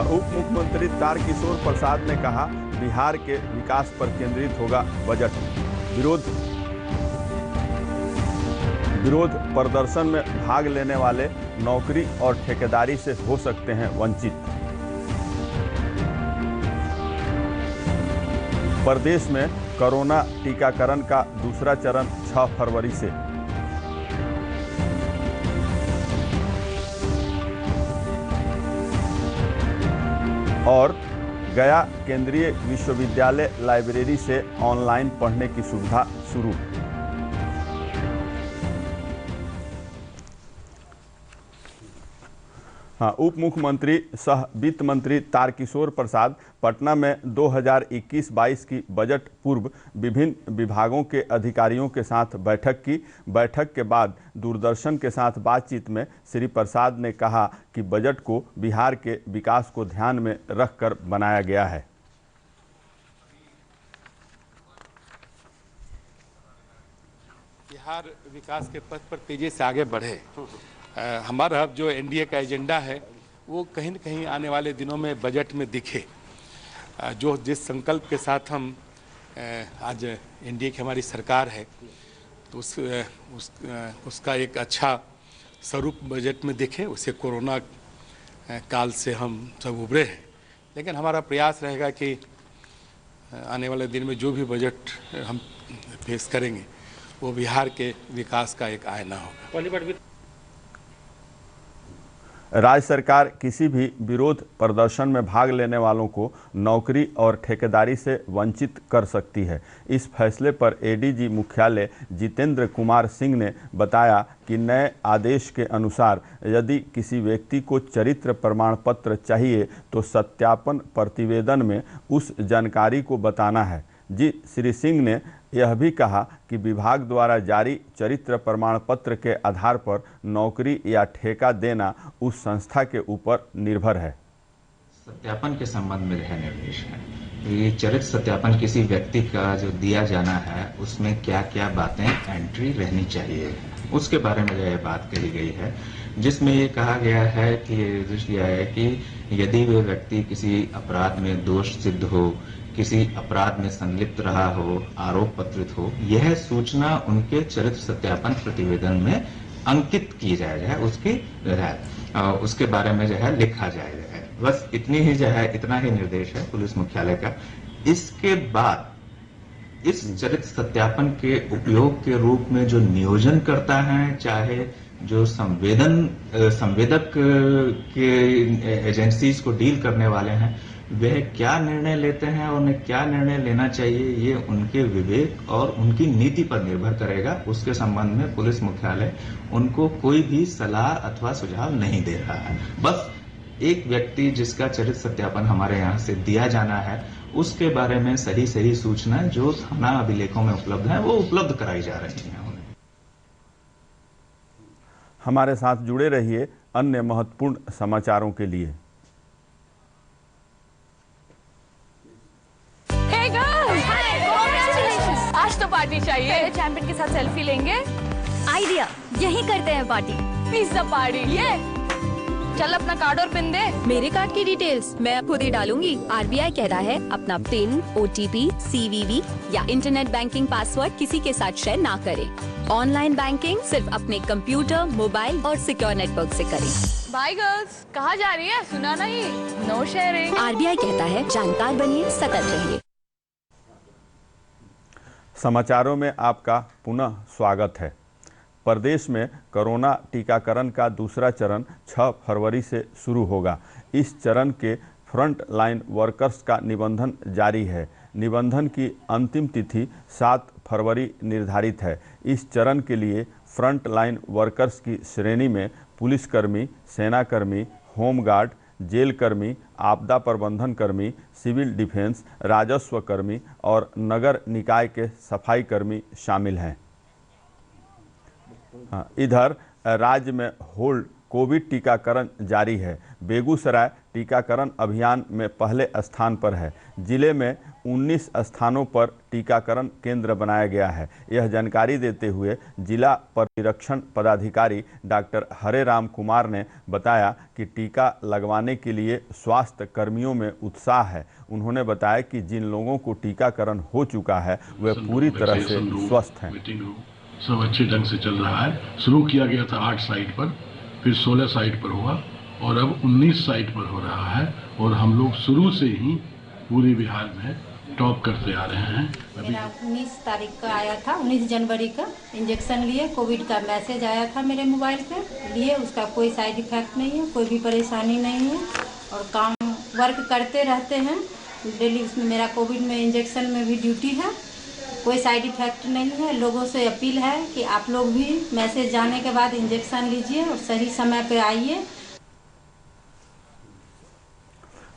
उप मुख्यमंत्री तारकिशोर प्रसाद ने कहा, बिहार के विकास पर केंद्रित होगा बजट। विरोध प्रदर्शन में भाग लेने वाले नौकरी और ठेकेदारी से हो सकते हैं वंचित। प्रदेश में कोरोना टीकाकरण का दूसरा चरण 6 फरवरी से। और गया केंद्रीय विश्वविद्यालय लाइब्रेरी से ऑनलाइन पढ़ने की सुविधा शुरू। उप मुख्यमंत्री सह वित्त मंत्री तारकिशोर प्रसाद पटना में 2021-22 की बजट पूर्व विभिन्न विभागों के अधिकारियों के साथ बैठक की। बैठक के बाद दूरदर्शन के साथ बातचीत में श्री प्रसाद ने कहा कि बजट को बिहार के विकास को ध्यान में रखकर बनाया गया है। बिहार विकास के पथ पर तेजी से आगे बढ़े। हमारा अब जो एनडीए का एजेंडा है वो कहीं न कहीं आने वाले दिनों में बजट में दिखे। जो जिस संकल्प के साथ हम आज एनडीए की हमारी सरकार है तो उसका एक अच्छा स्वरूप बजट में दिखे। उसे कोरोना काल से हम सब उभरे हैं, लेकिन हमारा प्रयास रहेगा कि आने वाले दिन में जो भी बजट हम पेश करेंगे वो बिहार के विकास का एक आईना होगा। राज्य सरकार किसी भी विरोध प्रदर्शन में भाग लेने वालों को नौकरी और ठेकेदारी से वंचित कर सकती है। इस फैसले पर एडीजी मुख्यालय जितेंद्र कुमार सिंह ने बताया कि नए आदेश के अनुसार यदि किसी व्यक्ति को चरित्र प्रमाण पत्र चाहिए तो सत्यापन प्रतिवेदन में उस जानकारी को बताना है। श्री सिंह ने यह भी कहा कि विभाग द्वारा जारी चरित्र प्रमाण पत्र के आधार पर नौकरी या ठेका देना उस संस्था के ऊपर निर्भर है। सत्यापन के संबंध में यह निर्देश है। ये चरित्र सत्यापन किसी व्यक्ति का जो दिया जाना है उसमें क्या क्या बातें एंट्री रहनी चाहिए, उसके बारे में यह बात कही गई है, जिसमें ये कहा गया है कि निर्देश दिया है कि यदि वे व्यक्ति किसी अपराध में दोष सिद्ध हो, किसी अपराध में संलिप्त रहा हो, आरोप पत्रित हो, यह सूचना उनके चरित्र सत्यापन प्रतिवेदन में अंकित की जाए, उसके बारे में जो है लिखा जाए। बस इतना ही निर्देश है पुलिस मुख्यालय का। इसके बाद इस चरित्र सत्यापन के उपयोग के रूप में जो नियोजन करता है, चाहे जो संवेदक के एजेंसीज को डील करने वाले हैं, वह क्या निर्णय लेते हैं और उन्हें क्या निर्णय लेना चाहिए, ये उनके विवेक और उनकी नीति पर निर्भर करेगा। उसके संबंध में पुलिस मुख्यालय उनको कोई भी सलाह अथवा सुझाव नहीं दे रहा है। बस एक व्यक्ति जिसका चरित्र सत्यापन हमारे यहाँ से दिया जाना है उसके बारे में सही सूचना जो थाना अभिलेखों में उपलब्ध है वो उपलब्ध कराई जा रही है। हमारे साथ जुड़े रहिए अन्य महत्वपूर्ण समाचारों के लिए। आज तो पार्टी चाहिए। चैंपियन के साथ सेल्फी लेंगे। आइडिया, यही करते हैं पार्टी। Pizza party. ये चल अपना कार्ड और पिन दे। मेरे कार्ड की डिटेल्स मैं खुद ही डालूंगी। आरबीआई कह रहा है अपना पिन, ओटीपी, सीवीवी या इंटरनेट बैंकिंग पासवर्ड किसी के साथ शेयर ना करें। ऑनलाइन बैंकिंग सिर्फ अपने कंप्यूटर, मोबाइल और सिक्योर नेटवर्क से करें। बाय गर्ल्स, कहाँ जा रही है? सुना नहीं, नो शेयरिंग। आरबीआई कहता है जानकार बनिए, सतर्क रहिए। समाचारों में आपका पुनः स्वागत है। प्रदेश में कोरोना टीकाकरण का दूसरा चरण 6 फरवरी से शुरू होगा। इस चरण के फ्रंट लाइन वर्कर्स का निबंधन जारी है। निबंधन की अंतिम तिथि 7 फरवरी निर्धारित है। इस चरण के लिए फ्रंट लाइन वर्कर्स की श्रेणी में पुलिसकर्मी, सेनाकर्मी, होमगार्ड, जेल कर्मी, आपदा प्रबंधन कर्मी, सिविल डिफेंस, राजस्व कर्मी और नगर निकाय के सफाई कर्मी शामिल हैं। इधर राज्य में होल्ड कोविड टीकाकरण जारी है। बेगूसराय, टीकाकरण अभियान में पहले स्थान पर है। जिले में 19 स्थानों पर टीकाकरण केंद्र बनाया गया है। यह जानकारी देते हुए जिला प्रतिरक्षण पदाधिकारी डॉक्टर हरे राम कुमार ने बताया कि टीका लगवाने के लिए स्वास्थ्य कर्मियों में उत्साह है। उन्होंने बताया कि जिन लोगों को टीकाकरण हो चुका है वे पूरी तरह से स्वस्थ हैं। सब अच्छे ढंग से चल रहा है। शुरू किया गया था 8 साइट पर, फिर 16 साइट पर हुआ और अब 19 साइट पर हो रहा है और हम लोग शुरू से ही पूरे बिहार में टॉप करते आ रहे हैं। मेरा 19 तारीख का आया था, 19 जनवरी का इंजेक्शन लिए, कोविड का मैसेज आया था मेरे मोबाइल पे, लिए उसका कोई साइड इफेक्ट नहीं है, कोई भी परेशानी नहीं है और काम वर्क करते रहते हैं डेली। उसमें मेरा कोविड में इंजेक्शन में भी ड्यूटी है, कोई साइड इफेक्ट नहीं है। लोगों से अपील है कि आप लोग भी मैसेज जाने के बाद इंजेक्शन लीजिए और सही समय पे आइए।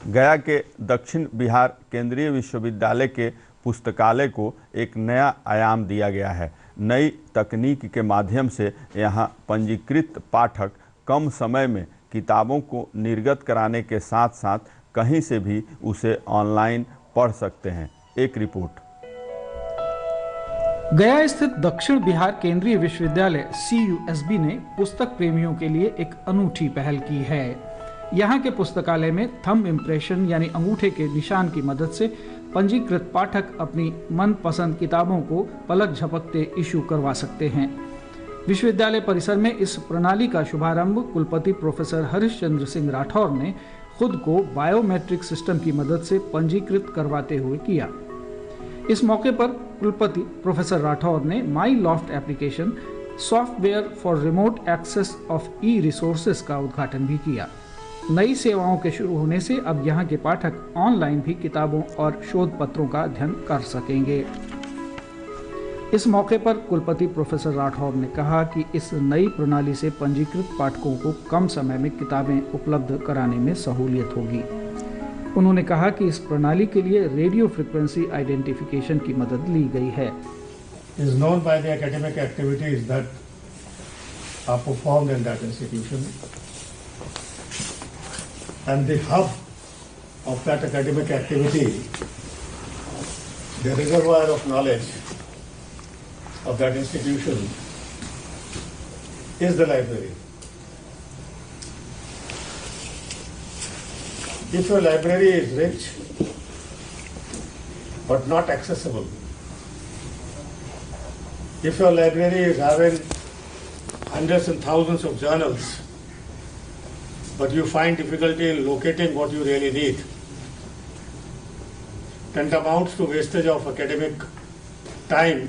गया के दक्षिण बिहार केंद्रीय विश्वविद्यालय के पुस्तकालय को एक नया आयाम दिया गया है। नई तकनीक के माध्यम से यहाँ पंजीकृत पाठक कम समय में किताबों को निर्गत कराने के साथ साथ कहीं से भी उसे ऑनलाइन पढ़ सकते हैं। एक रिपोर्ट। गया स्थित दक्षिण बिहार केंद्रीय विश्वविद्यालय CUSB ने पुस्तक प्रेमियों के लिए एक अनूठी पहल की है। यहाँ के पुस्तकालय में थंब इम्प्रेशन यानी अंगूठे के निशान की मदद से पंजीकृत पाठक अपनी मनपसंद किताबों को पलक झपकते इशू करवा सकते हैं। विश्वविद्यालय परिसर में इस प्रणाली का शुभारंभ कुलपति प्रोफेसर हरिश्चंद्र सिंह राठौर ने खुद को बायोमेट्रिक सिस्टम की मदद से पंजीकृत करवाते हुए किया। इस मौके पर कुलपति प्रोफेसर राठौर ने my loft application software for remote access of e resources का उद्घाटन भी किया। नई सेवाओं के शुरू होने से अब यहाँ के पाठक ऑनलाइन भी किताबों और शोध पत्रों का अध्ययन कर सकेंगे। इस मौके पर कुलपति प्रोफेसर राठौर ने कहा कि इस नई प्रणाली से पंजीकृत पाठकों को कम समय में किताबें उपलब्ध कराने में सहूलियत होगी। उन्होंने कहा कि इस प्रणाली के लिए रेडियो फ्रीक्वेंसी आइडेंटिफिकेशन की मदद ली गई है। Is known by the academic activities that are performed in that institution, and the hub of that academic activity, the reservoir of knowledge of that institution, is the library. If your library is rich but not accessible, if your library is having hundreds and thousands of journals, but you find difficulty in locating what you really need, then it amounts to wastage of academic time,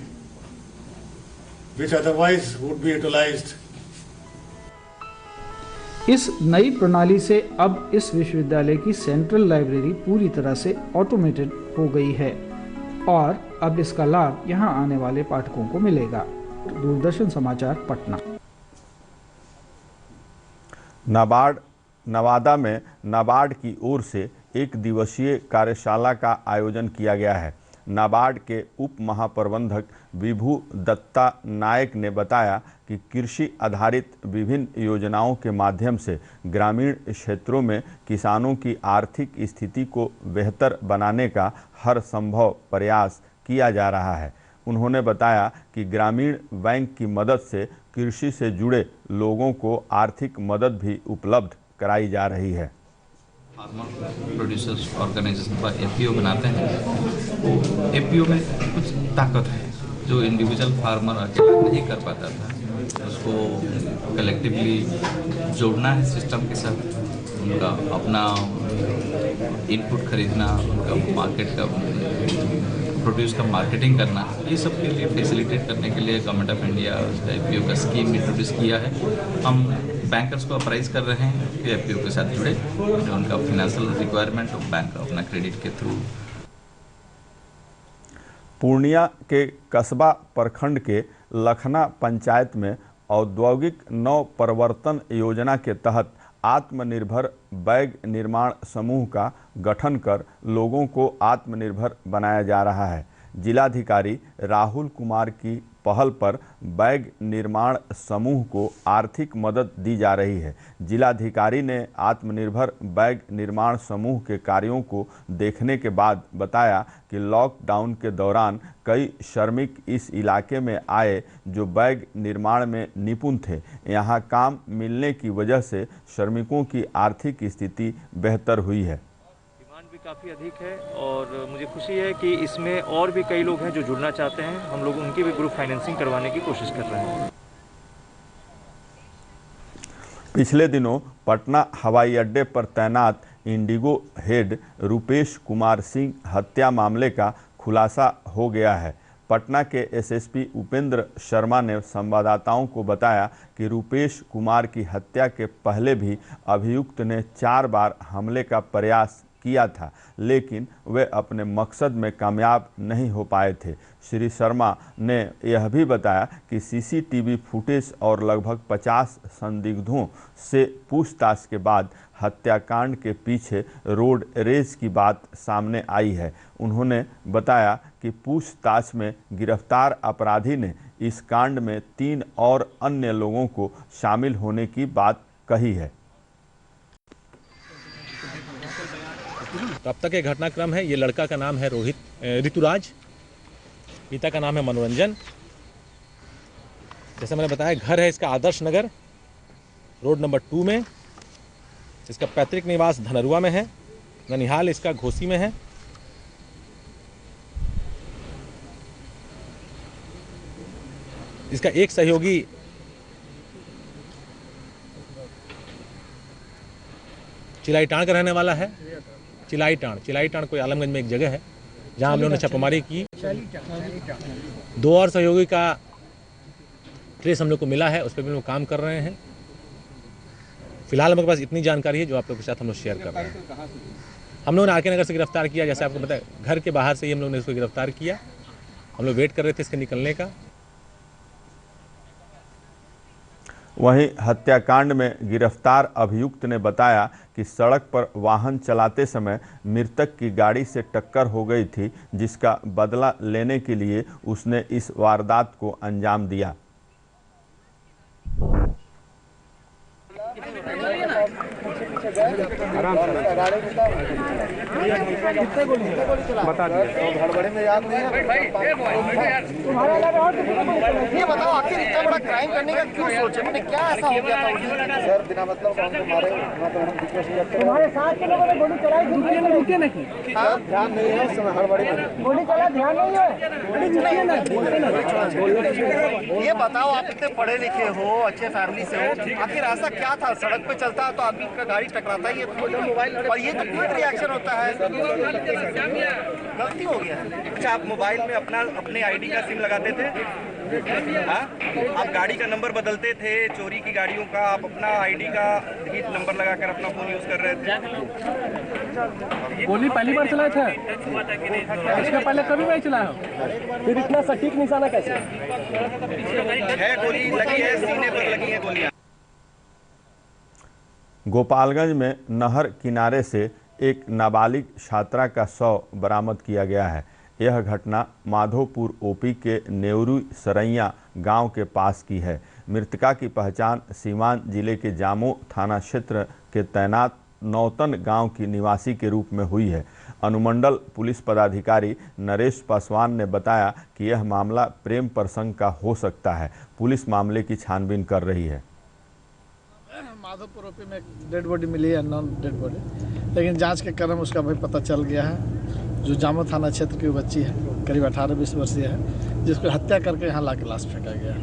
which otherwise would be utilized. इस नई प्रणाली से अब इस विश्वविद्यालय की central library पूरी तरह से ऑटोमेटेड हो गई है और अब इसका लाभ यहां आने वाले पाठकों को मिलेगा। दूरदर्शन समाचार, पटना। नवादा में नाबार्ड की ओर से एक दिवसीय कार्यशाला का आयोजन किया गया है। नाबार्ड के उप महाप्रबंधक विभू दत्ता नायक ने बताया कि कृषि आधारित विभिन्न योजनाओं के माध्यम से ग्रामीण क्षेत्रों में किसानों की आर्थिक स्थिति को बेहतर बनाने का हर संभव प्रयास किया जा रहा है। उन्होंने बताया कि ग्रामीण बैंक की मदद से कृषि से जुड़े लोगों को आर्थिक मदद भी उपलब्ध कराई जा रही है। फार्मर प्रोड्यूसर्स ऑर्गेनाइजेशन का एपीओ बनाते हैं। एपीओ में कुछ ताकत है जो इंडिविजुअल फार्मर अकेला नहीं कर पाता था, उसको कलेक्टिवली जोड़ना है सिस्टम के साथ, उनका अपना इनपुट खरीदना, उनका मार्केट का प्रोड्यूस का मार्केटिंग करना, ये सब के लिए फैसिलिटेट करने के लिए गवर्नमेंट ऑफ इंडिया एपीओ का स्कीम इंट्रोड्यूस किया है। हम बैंकर्स को अप्राइज कर रहे हैं कि एपीओ के साथ जुड़े, उनका फाइनेंशियल रिक्वायरमेंट बैंक अपना क्रेडिट के थ्रू। पूर्णिया के कस्बा प्रखंड के लखना पंचायत में औद्योगिक नव प्रवर्तन योजना के तहत आत्मनिर्भर बैग निर्माण समूह का गठन कर लोगों को आत्मनिर्भर बनाया जा रहा है। जिलाधिकारी राहुल कुमार की पहल पर बैग निर्माण समूह को आर्थिक मदद दी जा रही है। जिलाधिकारी ने आत्मनिर्भर बैग निर्माण समूह के कार्यों को देखने के बाद बताया कि लॉकडाउन के दौरान कई श्रमिक इस इलाके में आए जो बैग निर्माण में निपुण थे। यहाँ काम मिलने की वजह से श्रमिकों की आर्थिक स्थिति बेहतर हुई है। डिमांड भी काफ़ी अधिक है और मुझे खुशी है कि इसमें और भी कई लोग हैं जो जुड़ना चाहते हैं। हम लोग उनकी भी ग्रुप फाइनेंसिंग करवाने की कोशिश कर रहे हैं। पिछले दिनों पटना हवाई अड्डे पर तैनात इंडिगो हेड रुपेश कुमार सिंह हत्या मामले का खुलासा हो गया है। पटना के एसएसपी उपेंद्र शर्मा ने संवाददाताओं को बताया कि रुपेश कुमार की हत्या के पहले भी अभियुक्त ने 4 बार हमले का प्रयास किया था, लेकिन वे अपने मकसद में कामयाब नहीं हो पाए थे। श्री शर्मा ने यह भी बताया कि सीसीटीवी फुटेज और लगभग 50 संदिग्धों से पूछताछ के बाद हत्याकांड के पीछे रोड रेज की बात सामने आई है। उन्होंने बताया कि पूछताछ में गिरफ्तार अपराधी ने इस कांड में 3 और अन्य लोगों को शामिल होने की बात कही है। तो अब तक ये घटनाक्रम है। ये लड़का का नाम है ऋतुराज, पिता का नाम है मनोरंजन। जैसे मैंने बताया, घर है इसका आदर्श नगर रोड नंबर 2 में। इसका पैतृक निवास धनरुआ में है। ननिहाल इसका घोसी में है। इसका एक सहयोगी चिलाईटाण का रहने वाला है। चिलाईटाण कोई आलमगंज में एक जगह है जहां हम लोगों ने छापेमारी की। 2 और सहयोगी का ट्रेस हम लोग को मिला है, उस पर भी हम लोग काम कर रहे हैं। फिलहाल हमारे पास इतनी जानकारी है जो आप लोगों के साथ हम लोग शेयर कर रहे हैं। हम लोगों ने आरके नगर से गिरफ्तार किया, जैसे आपको बताया, घर के बाहर से ही हम लोगों ने इसको गिरफ्तार किया। हम लोग वेट कर रहे थे इसके निकलने का। वहीं हत्याकांड में गिरफ्तार अभियुक्त ने बताया कि सड़क पर वाहन चलाते समय मृतक की गाड़ी से टक्कर हो गई थी, जिसका बदला लेने के लिए उसने इस वारदात को अंजाम दिया। बता हड़बड़ी में याद नहीं है। ये बताओ आखिर इतना बड़ा क्राइम करने का क्यों सोचे? मैंने क्या ऐसा हो गया था सर? बिना मतलब तुम्हारे साथ के लोगों ने गोली चलाई थी, ध्यान नहीं है उस समय हड़बड़ी में गोली चला, ध्यान नहीं है। ये बताओ, आप इतने पढ़े लिखे हो, अच्छे फैमिली से हो, आखिर ऐसा क्या था? सड़क पे चलता है तो आदमी का गाड़ी टकराता ही है, और ये तो क्विक रिएक्शन होता है। गलती हो गया। अच्छा, आप मोबाइल में अपने आईडी का सिम लगाते थे? हाँ, आप गाड़ी का नंबर बदलते थे, चोरी की गाड़ियों का आप अपना आईडी का ही नंबर लगाकर अपना फोन यूज कर रहे थे। गोली पहली बार चलाया था? इसका पहले कभी नहीं चलाया? फिर इतना सटीक निशाना कैसे है? गोली लगी है, सीने पर लगी है गोलियां। गोपालगंज में नहर किनारे से एक नाबालिग छात्रा का शव बरामद किया गया है। यह घटना माधोपुर ओपी के नेवरू सरैया गांव के पास की है। मृतका की पहचान सीवान जिले के जामो थाना क्षेत्र के तैनात नौतन गांव की निवासी के रूप में हुई है। अनुमंडल पुलिस पदाधिकारी नरेश पासवान ने बताया कि यह मामला प्रेम प्रसंग का हो सकता है। पुलिस मामले की छानबीन कर रही है। माधोपुर ओपी में एक डेड बॉडी मिली है, नॉन डेड बॉडी, लेकिन जांच के क्रम उसका भाई पता चल गया है। जो जामो थाना क्षेत्र की बच्ची है, करीब 18-20 वर्षीय है, जिसको हत्या करके यहाँ लाके लाश फेंका गया है।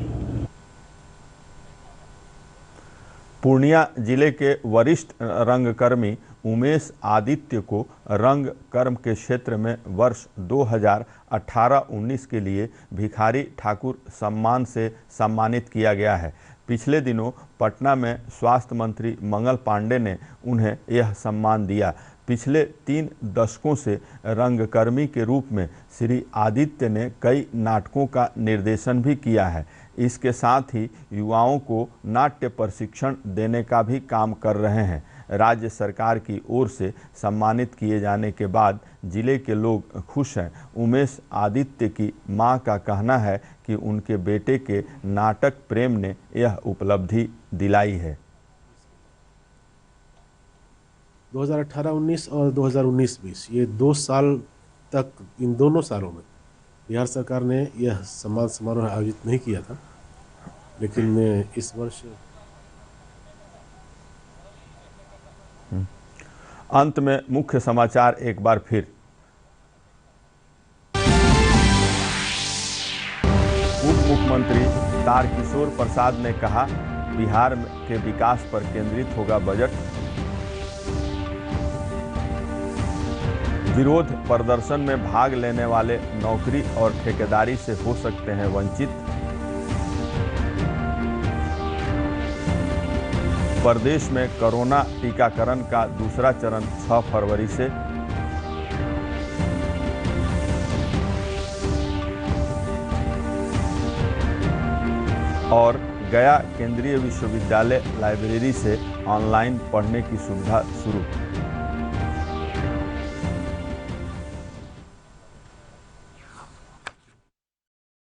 पूर्णिया जिले के वरिष्ठ रंगकर्मी उमेश आदित्य को रंग कर्म के क्षेत्र में वर्ष 2018-19 के लिए भिखारी ठाकुर सम्मान से सम्मानित किया गया है। पिछले दिनों पटना में स्वास्थ्य मंत्री मंगल पांडे ने उन्हें यह सम्मान दिया। पिछले 3 दशकों से रंगकर्मी के रूप में श्री आदित्य ने कई नाटकों का निर्देशन भी किया है। इसके साथ ही युवाओं को नाट्य प्रशिक्षण देने का भी काम कर रहे हैं। राज्य सरकार की ओर से सम्मानित किए जाने के बाद जिले के लोग खुश हैं। उमेश आदित्य की मां का कहना है कि उनके बेटे के नाटक प्रेम ने यह उपलब्धि दिलाई है। 2018-19 और 2019-20 ये 2 साल तक, इन दोनों सालों में बिहार सरकार ने यह सम्मान समारोह आयोजित नहीं किया था, लेकिन इस वर्ष अंत में मुख्य समाचार एक बार फिर। उप मुख्यमंत्री तारकिशोर प्रसाद ने कहा, बिहार के विकास पर केंद्रित होगा बजट। विरोध प्रदर्शन में भाग लेने वाले नौकरी और ठेकेदारी से हो सकते हैं वंचित। प्रदेश में कोरोना टीकाकरण का दूसरा चरण 6 फरवरी से। और गया केंद्रीय विश्वविद्यालय लाइब्रेरी से ऑनलाइन पढ़ने की सुविधा शुरू।